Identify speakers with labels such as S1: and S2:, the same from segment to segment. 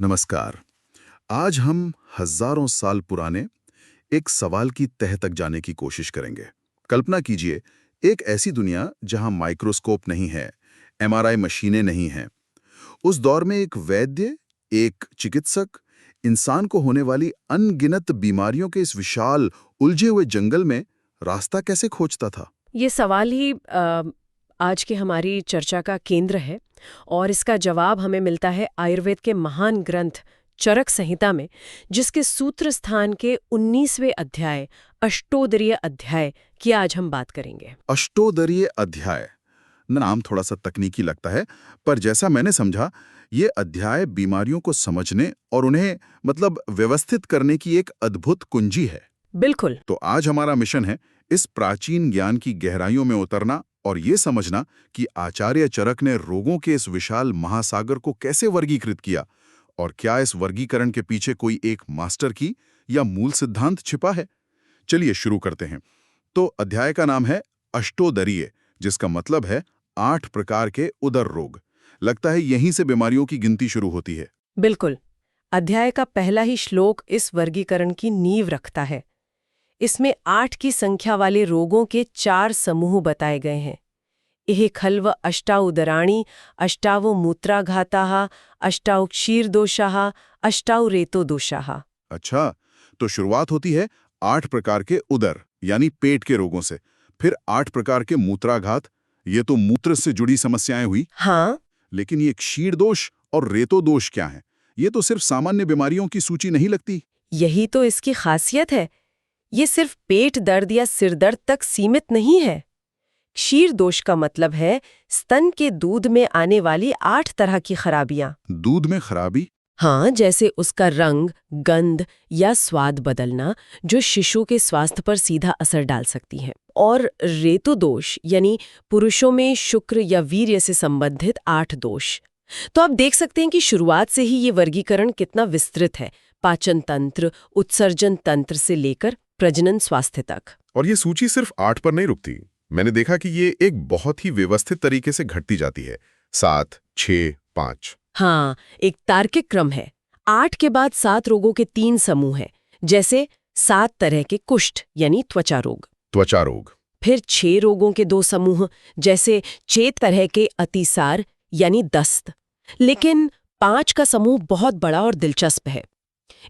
S1: नमस्कार। आज हम हजारों साल पुराने एक सवाल की तह तक जाने की कोशिश करेंगे। कल्पना कीजिए, एक ऐसी दुनिया जहां माइक्रोस्कोप नहीं है, एमआरआई मशीनें नहीं हैं। उस दौर में एक वैद्य, एक चिकित्सक, इंसान को होने वाली अनगिनत बीमारियों के इस विशाल उलझे हुए जंगल में रास्ता कैसे खोजता था?
S2: ये सवाल ही आज की हमारी चर्चा का केंद्र है और इसका जवाब हमें मिलता है आयुर्वेद के महान ग्रंथ चरक संहिता में, जिसके सूत्र स्थान के 19वें अध्याय अष्टोदरीय अध्याय की आज हम बात करेंगे।
S1: अष्टोदरीय अध्याय नाम थोड़ा सा तकनीकी लगता है, पर जैसा मैंने समझा, ये अध्याय बीमारियों को समझने और उन्हें व्यवस्थित करने की एक अद्भुत कुंजी है।
S2: बिल्कुल।
S1: तो आज हमारा मिशन है इस प्राचीन ज्ञान की गहराइयों में उतरना और ये समझना कि आचार्य चरक ने रोगों के इस विशाल महासागर को कैसे वर्गीकृत किया और क्या इस वर्गीकरण के पीछे कोई एक मास्टर की या मूल सिद्धांत छिपा है। चलिए शुरू करते हैं। तो अध्याय का नाम है अष्टोदरीय, जिसका मतलब है 8 प्रकार के उदर रोग। लगता है यहीं से बीमारियों की गिनती शुरू होती है।
S2: बिल्कुल। अध्याय का पहला ही श्लोक इस वर्गीकरण की नींव रखता है। इसमें 8 की संख्या वाले रोगों के 4 समूह बताए गए हैं। इह खल्व अष्टाउ उदराणि, अष्टावो मूत्राघाताः, अष्टाउ क्षीरदोषाः, अष्टाउ रेतोदोषाः।
S1: अच्छा, तो शुरुआत होती है 8 प्रकार के उदर यानी पेट के रोगों से, फिर 8 प्रकार के मूत्राघात, ये तो मूत्र से जुड़ी समस्याएं हुई।
S2: हाँ,
S1: लेकिन ये क्षीर दोष और रेतो दोष क्या है? ये तो सिर्फ सामान्य बीमारियों की सूची नहीं लगती।
S2: यही तो इसकी खासियत है। ये सिर्फ पेट दर्द या सिर दर्द तक सीमित नहीं है। क्षीर दोष का मतलब है स्तन के दूध में आने वाली 8 तरह की खराबियां।
S1: दूध में खराबी?
S2: हाँ, जैसे उसका रंग, गंध या स्वाद बदलना, जो शिशु के स्वास्थ्य पर सीधा असर डाल सकती है। और रेतु दोष यानी पुरुषों में शुक्र या वीर्य से संबंधित 8 दोष। तो आप देख सकते हैं कि शुरुआत से ही ये वर्गीकरण कितना विस्तृत है, पाचन तंत्र, उत्सर्जन तंत्र से लेकर प्रजनन स्वास्थ्य तक।
S3: और ये सूची सिर्फ 8 पर नहीं रुकती। मैंने देखा कि ये एक बहुत ही व्यवस्थित तरीके से घटती जाती है। 7, 6, 5।
S2: हाँ, एक तार्किक क्रम है। 8 के बाद 7 रोगों के 3 समूह हैं, जैसे 7 तरह के कुष्ठ यानी त्वचा रोग।
S3: त्वचा रोग।
S2: फिर 6 रोगों के 2 समूह, जैसे 6 तरह के अतिसार यानी दस्त। लेकिन 5 का समूह बहुत बड़ा और दिलचस्प है।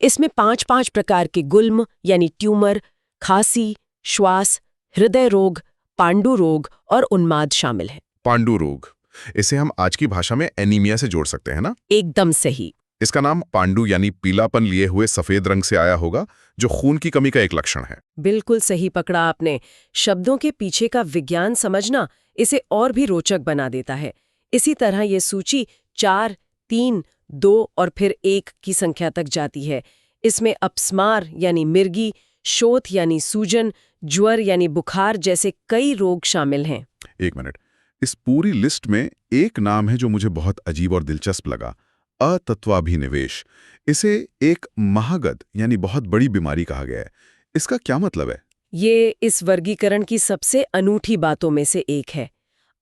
S2: इसमें 5-5 प्रकार के गुल्म यानी ट्यूमर, खांसी, श्वास, हृदय रोग, पांडु रोग और उन्माद शामिल हैं।
S3: पांडु रोग, इसे हम आज की भाषा में एनीमिया से जोड़ सकते हैं ना?
S2: एकदम सही।
S3: इसका नाम पांडु यानी पीलापन लिए हुए सफेद रंग से आया होगा, जो खून की कमी का एक लक्षण है।
S2: बिल्कुल सही पकड़ा आपने। शब्दों के पीछे का विज्ञान समझना इसे और भी रोचक बना देता है। इसी तरह ये सूची 4, 3, 2 और फिर 1 की संख्या तक जाती है। इसमें अपस्मार यानी मिर्गी, शोथ यानी सूजन, ज्वर यानी बुखार जैसे कई रोग शामिल हैं।
S3: एक मिनट, इस पूरी लिस्ट में एक नाम है जो मुझे बहुत अजीब और दिलचस्प लगा, अतत्वाभिनिवेश। इसे एक महागद यानी बहुत बड़ी बीमारी कहा गया है। इसका क्या मतलब है?
S2: ये इस वर्गीकरण की सबसे अनूठी बातों में से एक है।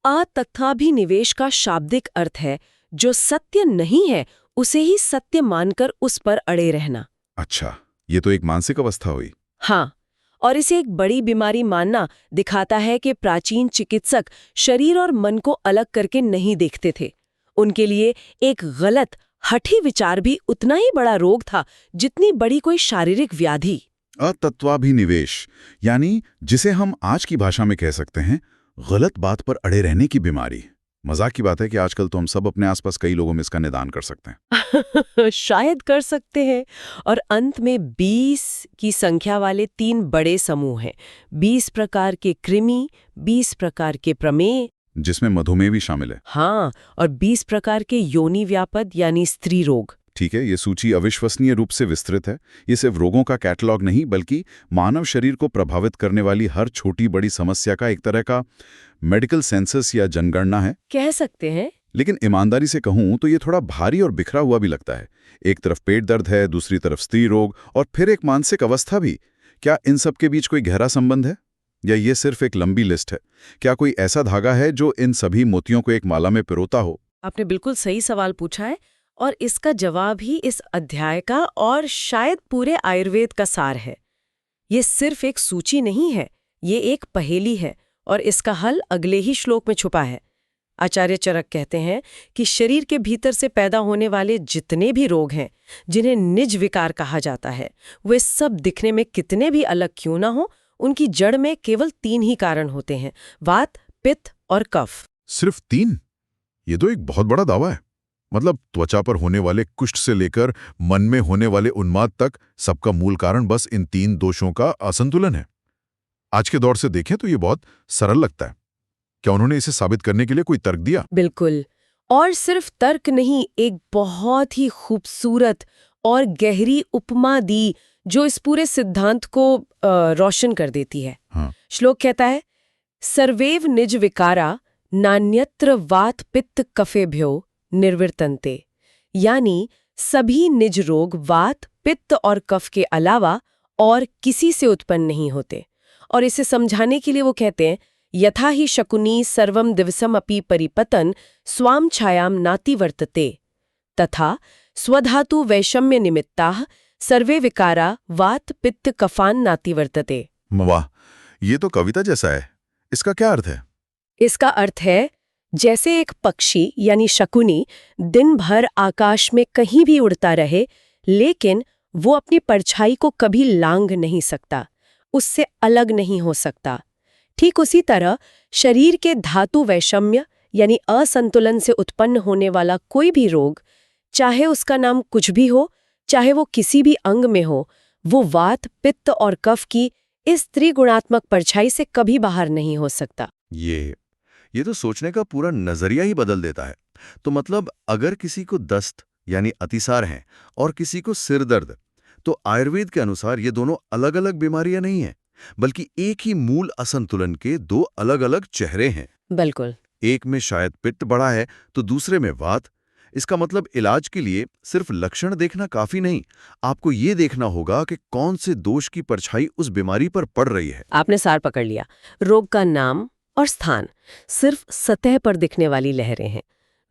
S2: अतत्वाभिनिवेश का शाब्दिक अर्थ है जो सत्य नहीं है उसे ही सत्य मानकर उस पर अड़े रहना।
S3: अच्छा, ये तो एक मानसिक अवस्था हुई।
S2: हाँ, और इसे एक बड़ी बीमारी मानना दिखाता है कि प्राचीन चिकित्सक शरीर और मन को अलग करके नहीं देखते थे। उनके लिए एक गलत, हठी विचार भी उतना ही बड़ा रोग था जितनी बड़ी कोई शारीरिक व्याधि।
S1: अतत्वाभिनिवेश यानी जिसे हम आज की भाषा में कह सकते हैं गलत बात पर अड़े रहने की बीमारी। मजाक की बात है कि आजकल तो हम सब अपने आसपास कई लोगों में इसका निदान कर सकते हैं।
S2: शायद कर सकते हैं। और अंत में 20 की संख्या वाले 3 बड़े समूह हैं। 20 प्रकार के कृमि, 20 प्रकार के प्रमेय,
S1: जिसमें मधुमेह भी शामिल है।
S2: हाँ, और 20 प्रकार के योनि व्यापद यानी स्त्री रोग।
S1: ठीक है, ये सूची अविश्वसनीय रूप से विस्तृत है। ये सिर्फ रोगों का कैटलॉग नहीं, बल्कि मानव शरीर को प्रभावित करने वाली हर छोटी बड़ी समस्या का एक तरह का मेडिकल सेंसस या जनगणना है,
S2: कह सकते हैं।
S1: लेकिन ईमानदारी से कहूं तो ये थोड़ा भारी और बिखरा हुआ भी लगता है। एक तरफ पेट दर्द है, दूसरी तरफ स्त्री रोग और फिर एक मानसिक अवस्था भी। क्या इन सब के बीच कोई गहरा संबंध है या ये सिर्फ एक लंबी लिस्ट है? क्या कोई ऐसा धागा है जो इन सभी मोतियों को एक माला में पिरोता हो?
S2: आपने बिल्कुल सही सवाल पूछा है। और इसका जवाब ही इस अध्याय का और शायद पूरे आयुर्वेद का सार है। ये सिर्फ एक सूची नहीं है, ये एक पहेली है और इसका हल अगले ही श्लोक में छुपा है। आचार्य चरक कहते हैं कि शरीर के भीतर से पैदा होने वाले जितने भी रोग हैं, जिन्हें निज विकार कहा जाता है, वे सब दिखने में कितने भी अलग क्यों ना हो, उनकी जड़ में केवल 3 ही कारण होते हैं: वात, पित्त और कफ।
S3: सिर्फ 3? ये तो एक बहुत बड़ा दावा है। मतलब त्वचा पर होने वाले कुष्ठ से लेकर मन में होने वाले उन्माद तक सबका मूल कारण बस इन 3 दोषों का असंतुलन है। आज के दौर से देखें तो ये बहुत सरल लगता है। क्या उन्होंने इसे साबित करने के लिए कोई तर्क दिया?
S2: बिल्कुल। और सिर्फ तर्क नहीं, एक बहुत ही खूबसूरत और गहरी उपमा दी जो इस पूरे सिद्धांत को रोशन कर देती है।
S3: हाँ।
S2: श्लोक कहता है, सर्वैव निज विकारा नान्यत्र वात पित्त कफेभ्यो निर्वर्तन्ते, यानी सभी निज रोग वात, पित्त और कफ के अलावा और किसी से उत्पन्न नहीं होते। और इसे समझाने के लिए वो कहते हैं, यथा ही शकुनी सर्वम दिवसम अपि परिपतन स्वाम छायाम नाति वर्तते, तथा स्वधातु वैषम्य निमित्ताः सर्वे विकारा वात पित्त कफान नाति वर्तते।
S3: वाह, ये तो कविता जैसा है। इसका क्या अर्थ है?
S2: इसका अर्थ है, जैसे एक पक्षी यानी शकुनी दिन भर आकाश में कहीं भी उड़ता रहे, लेकिन वो अपनी परछाई को कभी लांघ नहीं सकता, उससे अलग नहीं हो सकता। ठीक उसी तरह शरीर के धातु वैषम्य यानी असंतुलन से उत्पन्न होने वाला कोई भी रोग, चाहे उसका नाम कुछ भी हो, चाहे वो किसी भी अंग में हो, वो वात, पित्त और कफ की इस त्रिगुणात्मक परछाई से कभी बाहर नहीं हो सकता।
S4: ये तो सोचने का पूरा नजरिया ही बदल देता है। तो मतलब अगर किसी को दस्त यानी अतिसार है और किसी को सिर दर्द, तो आयुर्वेद के अनुसार ये दोनों अलग अलग बीमारियां नहीं हैं, बल्कि एक ही मूल असंतुलन के 2 अलग अलग चेहरे हैं।
S2: बिल्कुल।
S4: एक में शायद पित्त बढ़ा है तो दूसरे में वात। इसका मतलब इलाज के लिए सिर्फ लक्षण देखना काफी नहीं, आपको ये देखना होगा कि कौन से दोष की परछाई उस बीमारी पर पड़ रही है।
S2: आपने सार पकड़ लिया। रोग का नाम और स्थान सिर्फ सतह पर दिखने वाली लहरें हैं।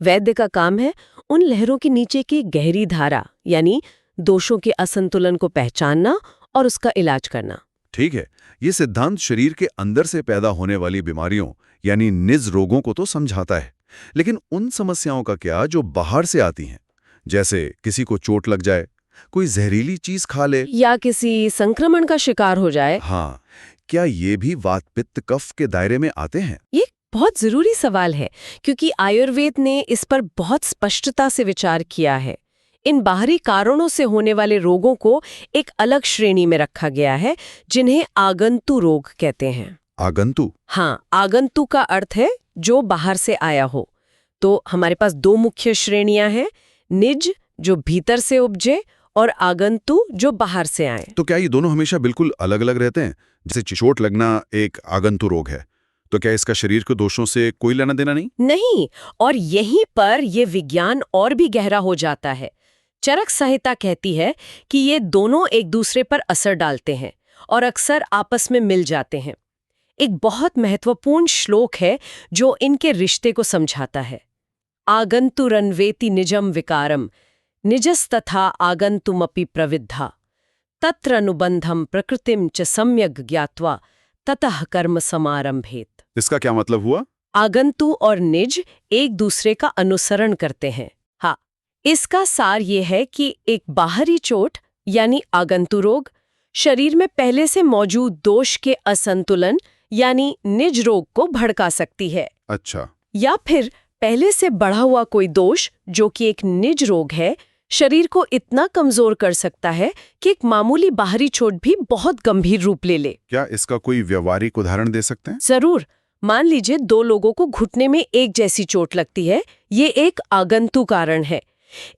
S2: वैद्य का काम है उन लहरों के नीचे की गहरी धारा यानी दोषों के असंतुलन को पहचानना और उसका इलाज करना।
S4: ठीक है, ये सिद्धांत शरीर के अंदर से पैदा होने वाली बीमारियों यानी निज रोगों को तो समझाता है, लेकिन उन समस्याओं का क्या जो बाहर से आती हैं? जैसे किसी को चोट लग जाए, कोई जहरीली चीज खा ले,
S2: या किसी संक्रमण का शिकार हो जाए।
S4: हाँ, क्या ये भी वात पित्त कफ के दायरे में आते हैं?
S2: ये बहुत जरूरी सवाल है, क्योंकि आयुर्वेद ने इस पर बहुत स्पष्टता से विचार किया है। इन बाहरी कारणों से होने वाले रोगों को एक अलग श्रेणी में रखा गया है, जिन्हें आगंतु रोग कहते हैं।
S3: आगंतु?
S2: हाँ, आगंतु का अर्थ है जो बाहर से आया हो। तो हमारे पास 2 मुख्य श्रेणियां हैं, निज जो भीतर से उपजे और आगंतु जो बाहर से आए।
S3: तो क्या ये दोनों हमेशा बिल्कुल अलग अलग रहते हैं? जैसे चोट लगना एक आगंतु रोग है, तो क्या इसका शरीर के दोषों से कोई लेना देना नहीं?
S2: नहीं, और यहीं पर ये विज्ञान और भी गहरा हो जाता है। चरक संहिता कहती है कि ये दोनों एक दूसरे पर असर डालते हैं और अक्सर आपस में मिल जाते हैं। एक बहुत महत्वपूर्ण श्लोक है जो इनके रिश्ते को समझाता है। आगंतुरन्वेति निजम विकारम निजस्तथा आगंतुमपि प्रविद्धा तत्र अनुबंधम प्रकृतिम च सम्यग् ज्ञात्वा ततः कर्म समारंभेत।
S3: इसका क्या मतलब हुआ?
S2: आगंतु और निज एक दूसरे का अनुसरण करते हैं। हाँ, इसका सार ये है कि एक बाहरी चोट यानी आगंतु रोग शरीर में पहले से मौजूद दोष के असंतुलन यानी निज रोग को भड़का सकती है।
S3: अच्छा।
S2: या फिर पहले से बढ़ा हुआ कोई दोष जो कि एक निज रोग है, शरीर को इतना कमजोर कर सकता है कि एक मामूली बाहरी चोट भी बहुत गंभीर रूप ले ले।
S3: क्या इसका कोई व्यवहारिक उदाहरण दे सकते हैं?
S2: जरूर। मान लीजिए 2 लोगों को घुटने में एक जैसी चोट लगती है, ये एक आगंतु कारण है।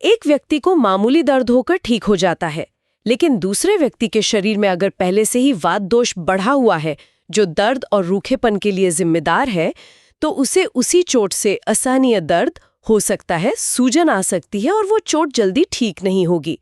S2: एक व्यक्ति को मामूली दर्द होकर ठीक हो जाता है, लेकिन दूसरे व्यक्ति के शरीर में अगर पहले से ही वात दोष बढ़ा हुआ है जो दर्द और रूखेपन के लिए जिम्मेदार है, तो उसे उसी चोट से असहनीय दर्द हो सकता है, सूजन आ सकती है और वो चोट जल्दी ठीक नहीं होगी।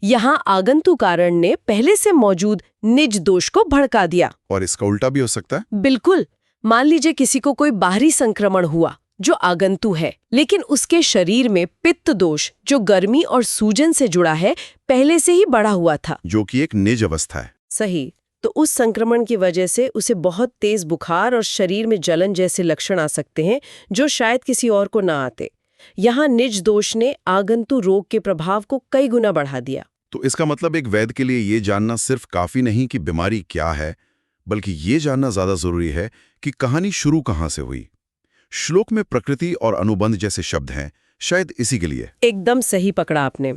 S2: यहाँ आगंतु कारण ने पहले से मौजूद निज दोष को भड़का दिया।
S3: और इसका उल्टा भी हो सकता है?
S2: बिल्कुल। मान लीजिए किसी को कोई बाहरी संक्रमण हुआ, जो आगंतु है, लेकिन उसके शरीर में पित्त दोष जो गर्मी और सूजन से जुड़ा है पहले से ही बढ़ा हुआ था।
S3: जो कि एक निज अवस्था है।
S2: सही। तो उस संक्रमण की वजह से उसे बहुत तेज बुखार और शरीर में जलन जैसे लक्षण आ सकते हैं जो शायद किसी और को ना आते। यहाँ निज दोष ने आगंतु रोग के प्रभाव को कई गुना बढ़ा दिया।
S3: तो इसका मतलब एक वैद्य के लिए ये जानना सिर्फ काफी नहीं कि बीमारी क्या है, बल्कि ये जानना ज्यादा जरूरी है कि कहानी शुरू कहाँ से हुई। श्लोक में प्रकृति और अनुबंध जैसे शब्द हैं, शायद इसी के लिए।
S2: एकदम सही पकड़ा आपने।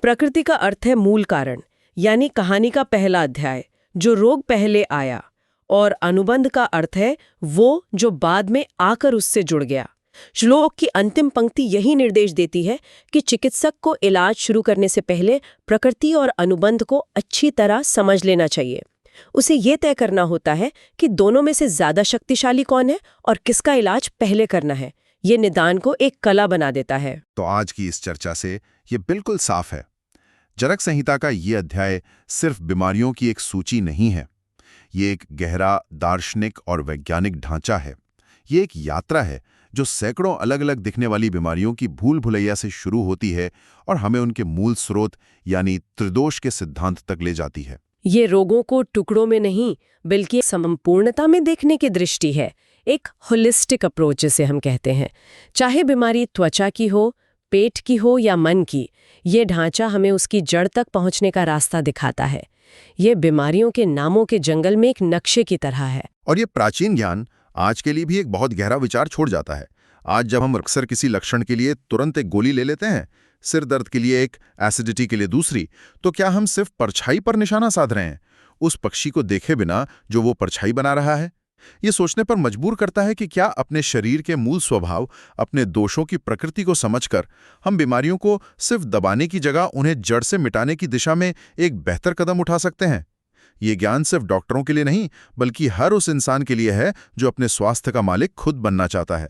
S2: प्रकृति का अर्थ है मूल कारण, यानी कहानी का पहला अध्याय, जो रोग पहले आया, और अनुबंध का अर्थ है वो जो बाद में आकर उससे जुड़ गया। श्लोक की अंतिम पंक्ति यही निर्देश देती है कि चिकित्सक को इलाज शुरू करने से पहले प्रकृति और अनुबंध को अच्छी तरह समझ लेना चाहिए। उसे ये तय करना होता है कि दोनों में से ज्यादा शक्तिशाली कौन है और किसका इलाज पहले करना है। ये निदान को एक कला बना देता है।
S1: तो आज की इस चर्चा से ये बिल्कुल साफ है, चरक संहिता का ये अध्याय सिर्फ बीमारियों की एक सूची नहीं है। ये एक गहरा दार्शनिक और वैज्ञानिक ढांचा है। ये एक यात्रा है जो सैकड़ों अलग अलग दिखने वाली बीमारियों की भूल भुलैया से शुरू होती है और हमें उनके मूल स्रोत यानी त्रिदोष के सिद्धांत तक ले जाती है।
S2: ये रोगों को टुकड़ों में नहीं बल्कि संपूर्णता में देखने की दृष्टि है, एक होलिस्टिक अप्रोच जिसे हम कहते हैं। चाहे बीमारी त्वचा की हो, पेट की हो या मन की, ये ढांचा हमें उसकी जड़ तक पहुंचने का रास्ता दिखाता है। ये बीमारियों के नामों के जंगल में एक नक्शे की तरह है।
S1: और ये प्राचीन ज्ञान आज के लिए भी एक बहुत गहरा विचार छोड़ जाता है। आज जब हम अक्सर किसी लक्षण के लिए तुरंत एक गोली ले लेते हैं, सिर दर्द के लिए एक, एसिडिटी के लिए दूसरी, तो क्या हम सिर्फ परछाई पर निशाना साध रहे हैं, उस पक्षी को देखे बिना जो वो परछाई बना रहा है? ये सोचने पर मजबूर करता है कि क्या अपने शरीर के मूल स्वभाव, अपने दोषों की प्रकृति को समझकर हम बीमारियों को सिर्फ दबाने की जगह उन्हें जड़ से मिटाने की दिशा में एक बेहतर कदम उठा सकते हैं। ये ज्ञान सिर्फ डॉक्टरों के लिए नहीं, बल्कि हर उस इंसान के लिए है जो अपने स्वास्थ्य का मालिक खुद बनना चाहता है।